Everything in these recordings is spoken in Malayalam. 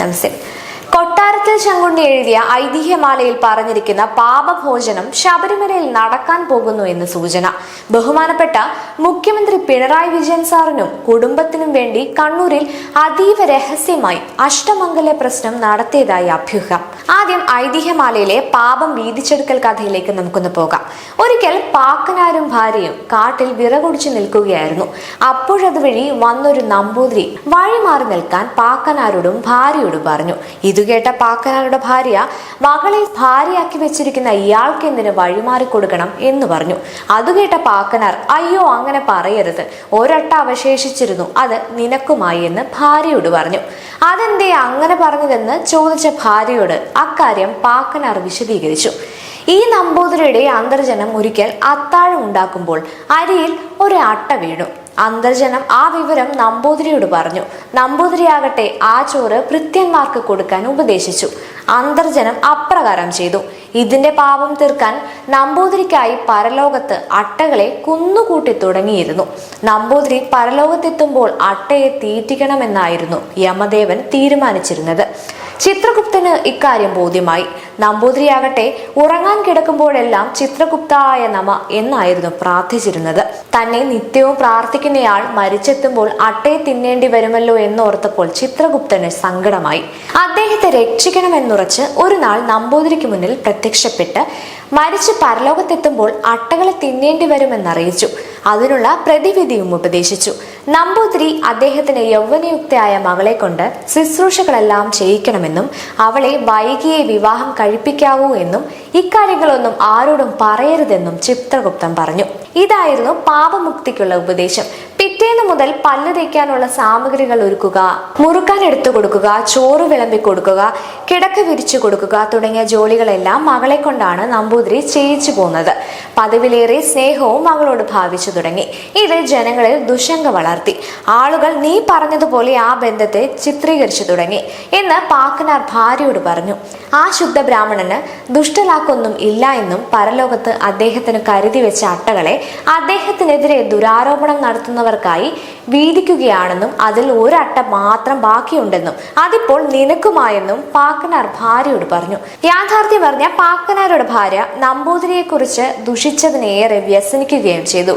നമസ്തേ. കൊട്ടാരത്തിൽ ശങ്കുണ്ണി എഴുതിയ ഐതിഹ്യമാലയിൽ പറഞ്ഞിരിക്കുന്ന പാപഭോജനം ശബരിമലയിൽ നടക്കാൻ പോകുന്നു എന്ന് സൂചന. ബഹുമാനപ്പെട്ട മുഖ്യമന്ത്രി പിണറായി വിജയൻ സാറിനും കുടുംബത്തിനും വേണ്ടി കണ്ണൂരിൽ അതീവ രഹസ്യമായി അഷ്ടമംഗല പ്രശ്നം നടത്തിയതായി അഭ്യൂഹം. ആദ്യം ഐതിഹ്യമാലയിലെ പാപം വീതിച്ചെടുക്കൽ കഥയിലേക്ക് നമുക്കൊന്ന് പോകാം. ഒരിക്കൽ പാക്കനാരും ഭാര്യയും കാട്ടിൽ വിറകൊടിച്ചു നിൽക്കുകയായിരുന്നു. അപ്പോഴതുവഴി വന്നൊരു നമ്പൂതിരി വഴി മാറി നിൽക്കാൻ പാക്കനാരോടും ഭാര്യയോടും പറഞ്ഞു. കേട്ട പാക്കനാരുടെ ഭാര്യ, മകളെ ഭാര്യയാക്കി വെച്ചിരിക്കുന്ന ഇയാൾക്ക് എന്തിന് വഴിമാറി കൊടുക്കണം എന്ന് പറഞ്ഞു. അതുകേട്ട പാക്കനാർ, അയ്യോ അങ്ങനെ പറയരുത്, ഒരട്ട അവശേഷിച്ചിരുന്നു, അത് നിനക്കുമായി എന്ന് ഭാര്യയോട് പറഞ്ഞു. അതെന്തേ അങ്ങനെ പറഞ്ഞതെന്ന് ചോദിച്ച ഭാര്യയോട് അക്കാര്യം പാക്കനാർ വിശദീകരിച്ചു. ഈ നമ്പൂതിരിയുടെ അന്തർജനം ഒരിക്കൽ അത്താഴം ഉണ്ടാക്കുമ്പോൾ അരിയിൽ ഒരു അട്ട വീണു. അന്തർജനം ആ വിവരം നമ്പൂതിരിയോട് പറഞ്ഞു. നമ്പൂതിരിയാകട്ടെ ആ ചോറ് ഭൃത്യന്മാർക്ക് കൊടുക്കാൻ ഉപദേശിച്ചു. അന്തർജനം അപ്രകാരം ചെയ്തു. ഇതിന്റെ പാപം തീർക്കാൻ നമ്പൂതിരിക്കായി പരലോകത്ത് അട്ടകളെ കുന്നുകൂട്ടി തുടങ്ങിയിരുന്നു. നമ്പൂതിരി പരലോകത്തെത്തുമ്പോൾ അട്ടയെ തീറ്റിക്കണമെന്നായിരുന്നു യമദേവൻ തീരുമാനിച്ചിരുന്നത്. ചിത്രഗുപ്തന് ഇക്കാര്യം ബോധ്യമായി. നമ്പൂതിരിയാകട്ടെ ഉറങ്ങാൻ കിടക്കുമ്പോഴെല്ലാം ചിത്രഗുപ്തായ നമ എന്നായിരുന്നു പ്രാർത്ഥിച്ചിരുന്നത്. തന്നെ നിത്യവും പ്രാർത്ഥിക്കുന്നയാൾ മരിച്ചെത്തുമ്പോൾ അട്ടയെ തിന്നേണ്ടി വരുമല്ലോ എന്നോർത്തപ്പോൾ ചിത്രഗുപ്തന് സങ്കടമായി. അദ്ദേഹത്തെ രക്ഷിക്കണമെന്നുറച്ച് ഒരു നാൾ നമ്പൂതിരിക്ക് മുന്നിൽ പ്രത്യക്ഷപ്പെട്ട് മരിച്ച് പരലോകത്തെത്തുമ്പോൾ അട്ടകളെ തിന്നേണ്ടി വരുമെന്നറിയിച്ചു. അതിനുള്ള പ്രതിവിധിയും ഉപദേശിച്ചു. നമ്പൂതിരി അദ്ദേഹത്തിന് യൗവനയുക്തയായ മകളെ കൊണ്ട് ശുശ്രൂഷകളെല്ലാം ചെയ്യിക്കണമെന്നും അവളെ വൈകിയെ വിവാഹം കഴിപ്പിക്കാവൂ എന്നും ഇക്കാര്യങ്ങളൊന്നും ആരോടും പറയരുതെന്നും ചിത്രഗുപ്തൻ പറഞ്ഞു. ഇതായിരുന്നു പാപമുക്തിക്കുള്ള ഉപദേശം. പിറ്റേന്ന് മുതൽ പല്ല് തേക്കാനുള്ള സാമഗ്രികൾ ഒരുക്കുക, മുറുക്കാൻ എടുത്തു കൊടുക്കുക, ചോറ് വിളമ്പി കൊടുക്കുക, കിടക്ക വിരിച്ചു കൊടുക്കുക തുടങ്ങിയ ജോലികളെല്ലാം മകളെ കൊണ്ടാണ് നമ്പൂതിരി ചെയ്യിച്ചു പോകുന്നത്. പതിവിലേറെ സ്നേഹവും മകളോട് ഭാവിച്ചു തുടങ്ങി. ഇത് ജനങ്ങളിൽ ദുശങ്ക വളർത്തി. ആളുകൾ നീ പറഞ്ഞതുപോലെ ആ ബന്ധത്തെ ചിത്രീകരിച്ചു തുടങ്ങി എന്ന് പാക്കനാർ ഭാര്യയോട് പറഞ്ഞു. ആ ശുദ്ധ ബ്രാഹ്മണന് ദുഷ്ടലാക്കൊന്നും ഇല്ല എന്നും പരലോകത്ത് അദ്ദേഹത്തിന് കരുതി വെച്ച അട്ടകളെ അദ്ദേഹത്തിനെതിരെ ദുരാരോപണം നടത്തുന്നവർക്കായി വീതിക്കുകയാണെന്നും അതിൽ ഒരട്ട മാത്രം ബാക്കിയുണ്ടെന്നും അതിപ്പോൾ നിനക്കുമായെന്നും പാക്കനാർ ഭാര്യയോട് പറഞ്ഞു. യാഥാർത്ഥ്യം പറഞ്ഞ പാക്കനാരുടെ ഭാര്യ നമ്പൂതിരിയെ കുറിച്ച് ദുഷിച്ചതിനേറെ വ്യസനിക്കുകയും ചെയ്തു.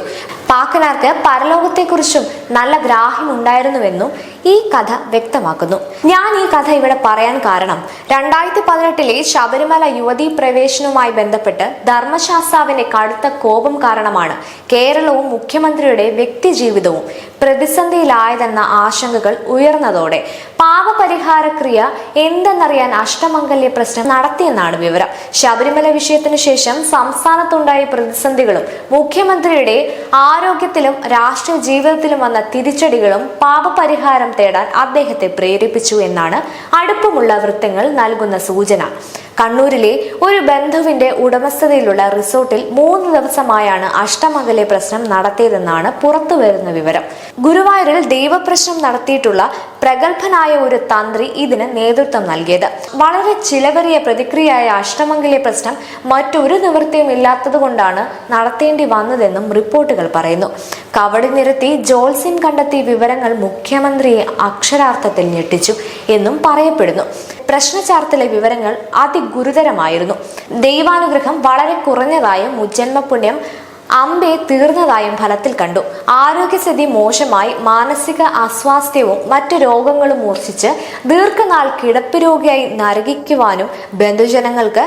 പാക്കനാർക്ക് പരലോകത്തെക്കുറിച്ചും നല്ല ഗ്രാഹ്യം ഉണ്ടായിരുന്നുവെന്നും ഈ കഥ വ്യക്തമാക്കുന്നു. ഞാൻ ഈ കഥ ഇവിടെ പറയാൻ കാരണം 2018 ശബരിമല യുവതീ പ്രവേശനവുമായി ബന്ധപ്പെട്ട് ധർമ്മശാസ്താവിന്റെ കടുത്ത കോപം കാരണമാണ് കേരളവും മുഖ്യമന്ത്രിയുടെ വ്യക്തി ജീവിതവും പ്രതിസന്ധിയിലായതെന്ന ആശങ്കകൾ ഉയർന്നതോടെ പാപപരിഹാര ക്രിയ എന്തെന്നറിയാൻ അഷ്ടമംഗല്യ പ്രശ്നം നടത്തിയെന്നാണ് വിവരം. ശബരിമല വിഷയത്തിനു ശേഷം സംസ്ഥാനത്തുണ്ടായ പ്രതിസന്ധികളും മുഖ്യമന്ത്രിയുടെ ആരോഗ്യത്തിലും രാഷ്ട്രീയ ജീവിതത്തിലും വന്ന തിരിച്ചടികളും പാപപരിഹാരം തേടാൻ അദ്ദേഹത്തെ പ്രേരിപ്പിച്ചു എന്നാണ് അടുപ്പമുള്ള വൃത്തങ്ങൾ നൽകുന്ന സൂചന. കണ്ണൂരിലെ ഒരു ബന്ധുവിന്റെ ഉടമസ്ഥതയിലുള്ള റിസോർട്ടിൽ 3 ദിവസമായാണ് അഷ്ടമംഗല്യ പ്രശ്നം നടത്തിയതെന്നാണ് പുറത്തുവരുന്ന വിവരം. ഗുരുവായൂരിൽ ദൈവപ്രശ്നം നടത്തിയിട്ടുള്ള പ്രഗത്ഭനായ ഒരു തന്ത്രി ഇതിന് നേതൃത്വം നൽകിയത്. വളരെ ചിലവേറിയ പ്രതിക്രിയയായ അഷ്ടമംഗല്യ പ്രശ്നം മറ്റൊരു നിവൃത്തിയും ഇല്ലാത്തത് കൊണ്ടാണ് നടത്തേണ്ടി വന്നതെന്നും റിപ്പോർട്ടുകൾ പറയുന്നു. കവടി നിരത്തി ജോത്സ്യം കണ്ടെത്തിയ വിവരങ്ങൾ മുഖ്യമന്ത്രിയെ അക്ഷരാർത്ഥത്തിൽ ഞെട്ടിച്ചു എന്നും പറയപ്പെടുന്നു. പ്രശ്നചാർത്തിലെ വിവരങ്ങൾ അതിഗുരുതരമായിരുന്നു. ദൈവാനുഗ്രഹം വളരെ കുറഞ്ഞതായും മുജ്ജന്മപുണ്യം അമ്പെ തീർന്നതായും ഫലത്തിൽ കണ്ടു. ആരോഗ്യസ്ഥിതി മോശമായി മാനസിക അസ്വാസ്ഥ്യവും മറ്റു രോഗങ്ങളും മൂർച്ഛിച്ച് ദീർഘനാൾ കിടപ്പ് രോഗിയായി നരകിക്കുവാനും ബന്ധുജനങ്ങൾക്ക്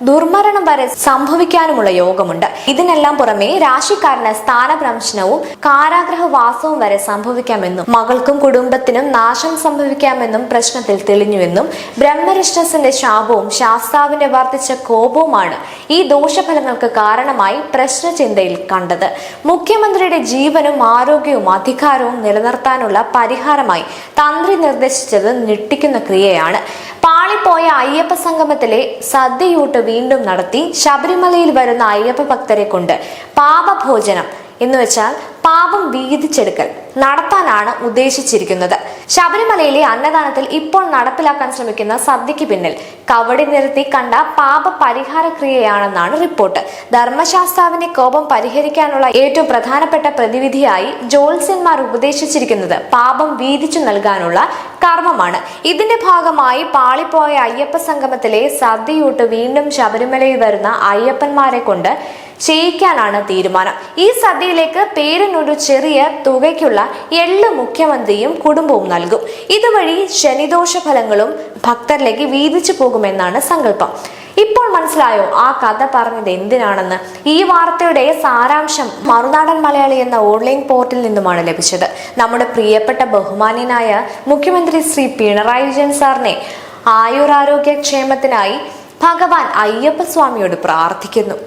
ദുർമരണം വരെ സംഭവിക്കാനുമുള്ള യോഗമുണ്ട്. ഇതിനെല്ലാം പുറമെ രാശിക്കാരന് സ്ഥാനഭ്രംശനവും കാരാഗ്രഹവാസവും വരെ സംഭവിക്കാമെന്നും മകൾക്കും കുടുംബത്തിനും നാശം സംഭവിക്കാമെന്നും പ്രശ്നത്തിൽ തെളിഞ്ഞുവെന്നും ബ്രഹ്മരക്ഷസിന്റെ ശാപവും ശാസ്താവിന്റെ വർദ്ധിച്ച കോപവുമാണ് ഈ ദോഷഫലങ്ങൾക്ക് കാരണമായി പ്രശ്നചിന്തയിൽ കണ്ടത്. മുഖ്യമന്ത്രിയുടെ ജീവനും ആരോഗ്യവും അധികാരവും നിലനിർത്താനുള്ള പരിഹാരമായി തന്ത്രി നിർദ്ദേശിച്ചത് ഞെട്ടിക്കുന്ന ക്രിയയാണ്. പാളിപ്പോയ അയ്യപ്പ സംഗമത്തിലെ സദ്യയൂട്ട് വീണ്ടും നടത്തി ശബരിമലയിൽ വരുന്ന അയ്യപ്പ ഭക്തരെ കൊണ്ട് പാപഭോജനം എന്നുവെച്ചാൽ പാപം വീതിച്ചെടുക്കൽ നടത്താനാണ് ഉദ്ദേശിച്ചിരിക്കുന്നത്. ശബരിമലയിലെ അന്നദാനത്തിൽ ഇപ്പോൾ നടപ്പിലാക്കാൻ ശ്രമിക്കുന്ന സദ്യക്ക് പിന്നിൽ കവടി നിരത്തി കണ്ട പാപ പരിഹാര ക്രിയയാണെന്നാണ് റിപ്പോർട്ട്. ധർമ്മശാസ്താവിന്റെ കോപം പരിഹരിക്കാനുള്ള ഏറ്റവും പ്രധാനപ്പെട്ട പ്രതിവിധിയായി ജ്യോത്സ്യന്മാർ ഉപദേശിച്ചിരിക്കുന്നത് പാപം വീതിച്ചു നൽകാനുള്ള കർമ്മമാണ്. ഇതിന്റെ ഭാഗമായി പാളിപ്പോയ അയ്യപ്പ സംഗമത്തിലെ സദ്യയൂട്ട് വീണ്ടും ശബരിമലയിൽ വരുന്ന അയ്യപ്പന്മാരെ കൊണ്ട് ചെയ്യിക്കാനാണ് തീരുമാനം. ഈ സദ്യയിലേക്ക് പേരിനൊരു ചെറിയ തുകയ്ക്കുള്ള എള്ള് മുഖ്യമന്ത്രിയും കുടുംബവും നൽകും. ഇതുവഴി ശനിദോഷ ഫലങ്ങളും ഭക്തരിലേക്ക് വീതിച്ചു പോകുമെന്നാണ് സങ്കല്പം. ഇപ്പോൾ മനസ്സിലായോ ആ കഥ പറഞ്ഞത് എന്തിനാണെന്ന്? ഈ വാർത്തയുടെ സാരാംശം മറുനാടൻ മലയാളി എന്ന ഓൺലൈൻ പോർട്ടിൽ നിന്നുമാണ് ലഭിച്ചത്. നമ്മുടെ പ്രിയപ്പെട്ട ബഹുമാന്യനായ മുഖ്യമന്ത്രി ശ്രീ പിണറായി വിജയൻ സാറിനെ ആയുരാരോഗ്യ ക്ഷേമത്തിനായി ഭഗവാൻ അയ്യപ്പ സ്വാമിയോട് പ്രാർത്ഥിക്കുന്നു.